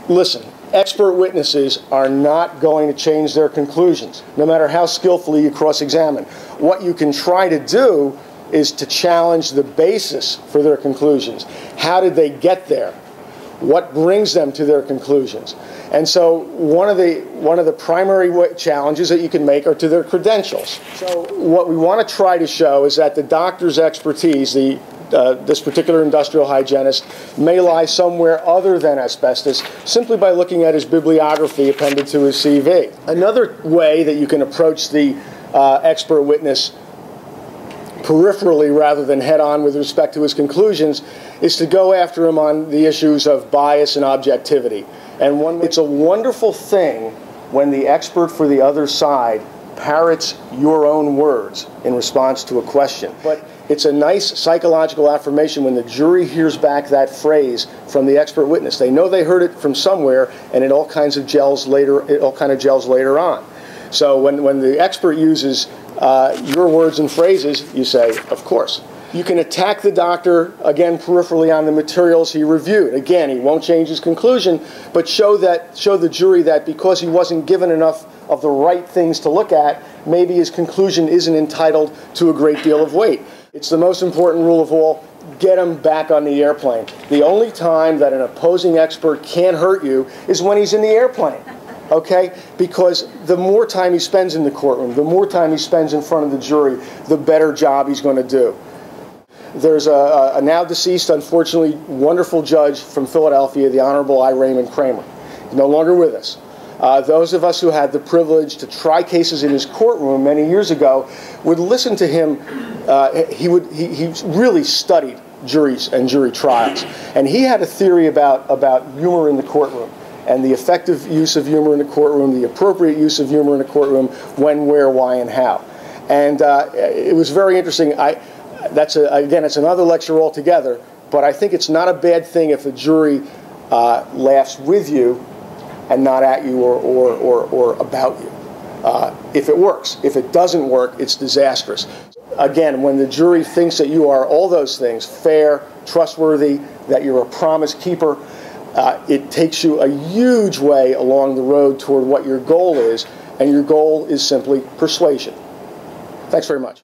Listen, expert witnesses are not going to change their conclusions, no matter how skillfully you cross-examine. What you can try to do is to challenge the basis for their conclusions. How did they get there? What brings them to their conclusions? And so one of the primary challenges that you can make are to their credentials. So what we want to try to show is that the doctor's expertise, this particular industrial hygienist, may lie somewhere other than asbestos simply by looking at his bibliography appended to his CV. Another way that you can approach the expert witness peripherally rather than head-on with respect to his conclusions is to go after him on the issues of bias and objectivity. And it's a wonderful thing when the expert for the other side parrots your own words in response to a question. But it's a nice psychological affirmation when the jury hears back that phrase from the expert witness. They know they heard it from somewhere, and it all kinds of gels later. It all kind of gels later on. So when the expert uses your words and phrases, you say, "Of course." You can attack the doctor, again, peripherally on the materials he reviewed. Again, he won't change his conclusion, but show the jury that because he wasn't given enough of the right things to look at, maybe his conclusion isn't entitled to a great deal of weight. It's the most important rule of all. Get him back on the airplane. The only time that an opposing expert can't hurt you is when he's in the airplane. Okay? Because the more time he spends in the courtroom, the more time he spends in front of the jury, the better job he's going to do. There's a now deceased, unfortunately, wonderful judge from Philadelphia, the Honorable I. Raymond Kramer. He's no longer with us. Those of us who had the privilege to try cases in his courtroom many years ago would listen to him. He really studied juries and jury trials. And he had a theory about humor in the courtroom and the effective use of humor in the courtroom, the appropriate use of humor in the courtroom, when, where, why, and how. And it was very interesting. Again, it's another lecture altogether, but I think it's not a bad thing if the jury laughs with you and not at you or about you, if it works. If it doesn't work, it's disastrous. Again, when the jury thinks that you are all those things, fair, trustworthy, that you're a promise keeper, it takes you a huge way along the road toward what your goal is, and your goal is simply persuasion. Thanks very much.